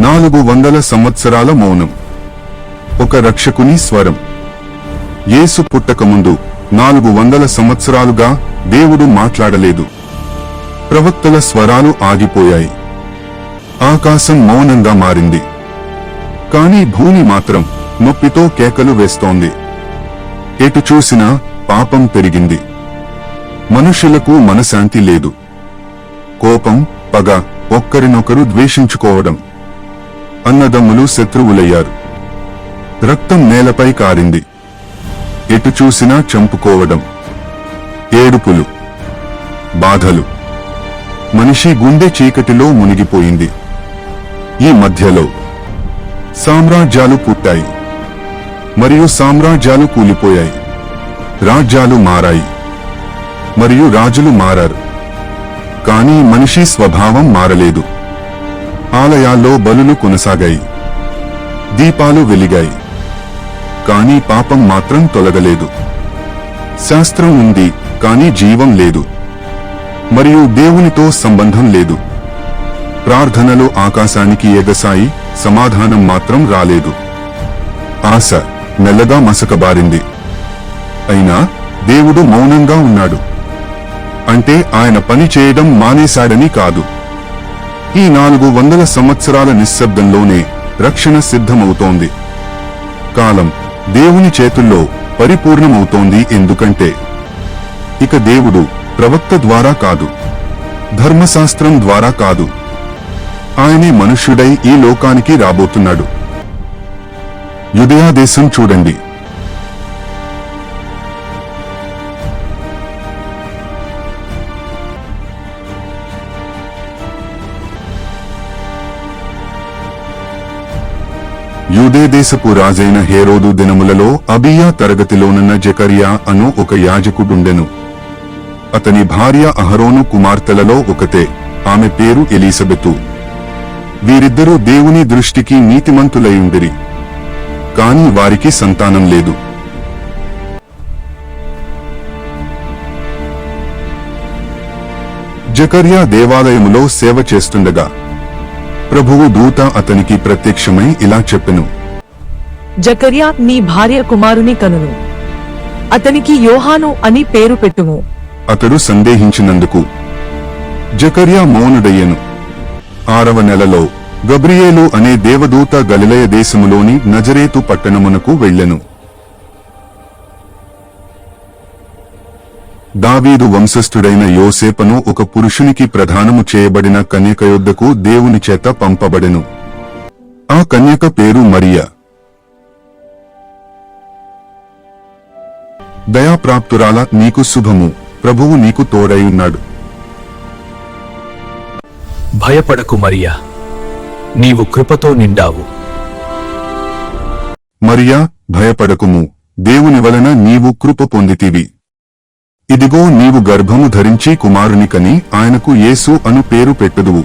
400 సంవత్సరాల మౌనం. ఒక రక్షకుని స్వరం. యేసు పుట్టకముందు 400 సంవత్సరాలుగా దేవుడు మాట్లాడలేదు. ప్రవక్తల స్వరాలు ఆగిపోయాయి. ఆకాశం మౌనంగా మారింది. కాని భూమి మాత్రం నొప్పితో కేకలు వేస్తోంది. ఎటు చూసినా పాపం పెరిగింది. మనుషులకు మనశాంతి లేదు. కోపం, పగ, ఒక్కరినొకరు ద్వేషించుకోవడం. అన్నదమ్ములు శత్రువులయ్యారు. రక్తం నేలపై కారింది. ఎటు చూసినా చంపుకోవడం, ఏడుపులు, బాధలు. మనిషి గుండె చీకటిలో మునిగిపోయింది. ఈ మధ్యలో సామ్రాజ్యాలు పుట్టాయి, మరియు సామ్రాజ్యాలు కూలిపోయాయి. రాజ్యాలు మారాయి, మరియు రాజులు మారారు. కానీ మనిషి స్వభావం మారలేదు. ఆలయాల్లో బలులు కొనసాగాయి, దీపాలు వెలిగాయి. కానీ పాపం మాత్రం తొలగలేదు. శాస్త్రం ఉంది, కానీ జీవం లేదు. మరియు దేవునితో సంబంధం లేదు. ప్రార్థనలు ఆకాశానికి ఎగసాయి, సమాధానం మాత్రం రాలేదు. ఆశ మెల్లగా మసకబారింది. అయినా దేవుడు మౌనంగా ఉన్నాడు. అంటే ఆయన పని చేయడం మానేశాడని కాదు. ఈ 400 సంవత్సరాల నిశ్శబ్దంలోనే రక్షణ సిద్ధమవుతోంది. కాలం దేవుని చేతుల్లో పరిపూర్ణమవుతోంది. ఎందుకంటే ఇక దేవుడు ప్రవక్త ద్వారా కాదు, ధర్మశాస్త్రం ద్వారా కాదు, ఆయనే మనుష్యుడై ఈ లోకానికి రాబోతున్నాడు. యూదయ దేశం చూడండి. యూదే దేశపు రాజైన హేరోదు దినములలో అబియా తరగతిలోనున్న జకరియా అను ఒక యాజకుడుండెను. అతని భార్య అహరోను కుమార్తెలలో ఒకతే. ఆమె పేరు ఎలీసబెతు. వీరిద్దరూ దేవుని దృష్టికి నీతిమంతులయుండిరి. కాని వారికి సంతానం లేదు. జకర్యా దేవాలయములో సేవ చేస్తుండగా ప్రభువు దూత అతనికి ప్రత్యక్షమై ఇలా చెప్పెను. జకర్యా, నీ భార్య కుమారుని కనును. అతనికి యోహాను అని పేరు పెట్టుము. అతడు సందేహించినందుకు జకర్యా మౌనుడయ్యెను. 6వ నెలలో గబ్రియేలు అనే దేవదూత గలిలయ దేశములోని నజరేతు పట్టణమునకు వెళ్ళెను. దావీదు వంశస్థుడైన యోసేపును ఒక పురుషునికి ప్రదానము చేయబడిన కన్యక యొద్దకు దేవుని చేత పంపబడెను. ఆ కన్యక పేరు మరియ. దయాప్రాప్తురాల, నీకు శుభము, ప్రభువు నీకు తోడైయున్నాడు. భయపడకు మరియా, నీవు కృపతో నిండావు. మరియా, భయపడకుము, దేవుని వలన నీవు కృప పొందితివి. ఇదిగో, నీవు గర్భము ధరించి కుమారుని కని ఆయనకు యేసు అను పేరు పెట్టుదువు.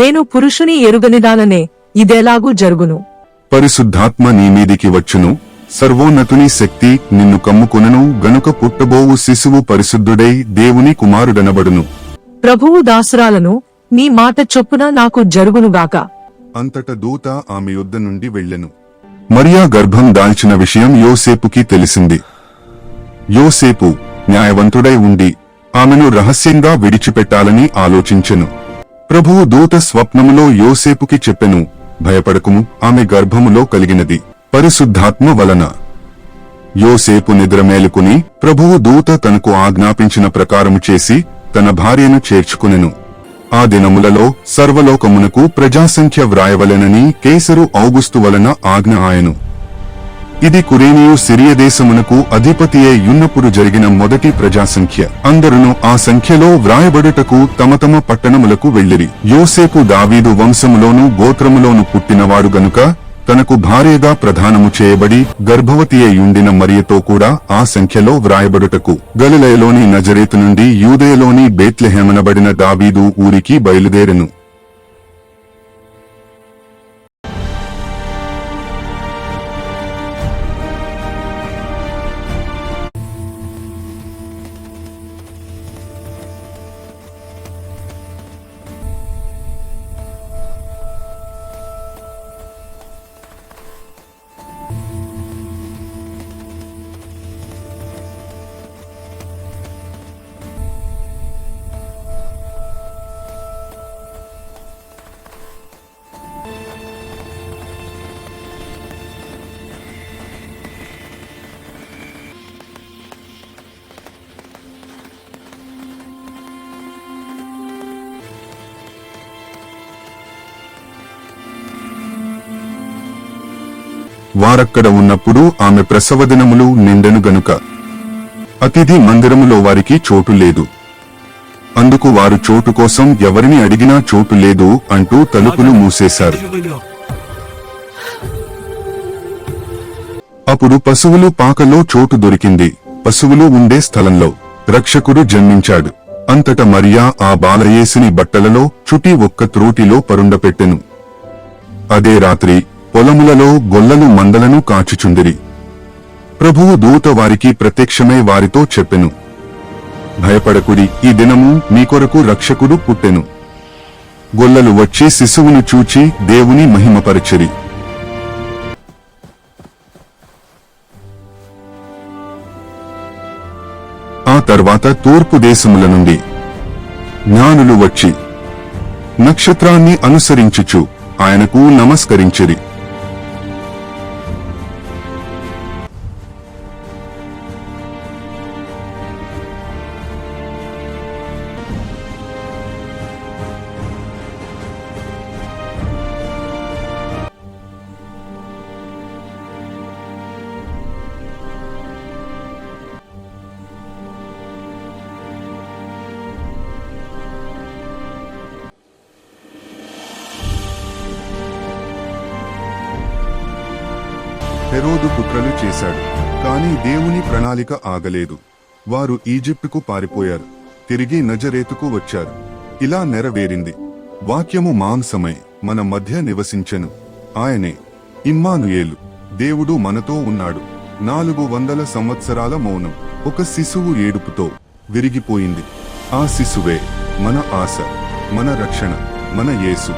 నేను పురుషుని ఎరుగనిదాననే, ఇదెలాగూ జరుగును. పరిశుద్ధాత్మ నీమీదికి వచ్చును, సర్వోన్నతుని శక్తి నిన్ను కమ్ముకొనును గనుక పుట్టబోవు శిశువు పరిశుద్ధుడై దేవుని కుమారుడనబడును. ప్రభువు దాసురాలను, నీ మాట చొప్పున నాకు జరుగునుగాక. అంతట దూత ఆమె యొద్ద నుండి వెళ్ళెను. మరియా గర్భం దాల్చిన విషయం యోసేపుకి తెలిసింది. యోసేపు న్యాయవంతుడై ఉండి ఆమెను రహస్యంగా విడిచిపెట్టాలని ఆలోచించెను. ప్రభువు దూత స్వప్నములో యోసేపుకి చెప్పెను, భయపడకుము, ఆమె గర్భములో కలిగినది పరిశుద్ధాత్మ వలన. యోసేపు నిద్ర మేలుకుని ప్రభువు దూత తనకు ఆజ్ఞాపించిన ప్రకారము చేసి తన భార్యను చేర్చుకునెను. ఆ దినములలో సర్వలోకమునకు ప్రజాసంఖ్య వ్రాయవలెనని కేసరు ఔగుస్తు వలన ఆజ్ఞ ఆయను. ఇది కురేనియు సిరియ దేశమునకు అధిపతియే యున్నప్పుడు జరిగిన మొదటి ప్రజాసంఖ్య. అందరును ఆ సంఖ్యలో వ్రాయబడుటకు తమ తమ పట్టణములకు వెళ్ళిరి. యోసేపు దావీదు వంశములోను గోత్రములోను పుట్టినవాడు గనుక తనకు భార్యగా ప్రదానము చేయబడి గర్భవతియయుండిన మరియతో కూడా ఆ సంఖ్యలో వ్రాయబడుటకు గలిలయలోని నజరేతు నుండి యూదయలోని బేత్లెహేమనబడిన దావీదు ఊరికి బయలుదేరెను. వారక్కడ ఉన్నప్పుడు ఆమె ప్రసవ దినములు నిండెను గనుక అతిథి మందిరములో వారికి చోటు లేదు. అందుకు వారు చోటు కోసం ఎవరిని అడిగినా చోటు లేదు అంటూ తలుపులు మూసేశారు. అప్పుడు పశువులు పాకలో చోటు దొరికింది. పశువులు ఉండే స్థలంలో రక్షకుడు జన్మించాడు. అంతట మరియా ఆ బాలయేసుని బట్టలలో చుట్టి ఒక్క త్రోటిలో పరుండపెట్టెను. అదే రాత్రి పొలములలో గొల్లలు మందలను కాచుచుండిరి. ప్రభువు దూత వారికి ప్రత్యక్షమై వారితో చెప్పెను, భయపడకుడి, ఈ దినము మీ కొరకు రక్షకుడు పుట్టెను. గొల్లలు వచ్చి శిశువును చూచి దేవుని మహిమపరచిరి. ఆ తర్వాత తూర్పు దేశముల నుండి జ్ఞానులు వచ్చి నక్షత్రాన్ని అనుసరించుచు ఆయనకు నమస్కరించిరి. హెరోదు కుట్రలు చేశాడు, కాని దేవుని ప్రణాళిక ఆగలేదు. వారు ఈజిప్టుకు పారిపోయారు, తిరిగి నజరేతుకు వచ్చారు. ఇలా నెరవేరింది. వాక్యము మాంసమై మన మధ్య నివసించెను. ఆయనే ఇమ్మానుయేలు, దేవుడు మనతో ఉన్నాడు. 400 సంవత్సరాల మౌనం ఒక శిశువు ఏడుపుతో విరిగిపోయింది. ఆ శిశువే మన ఆశ, మన రక్షణ, మన యేసు.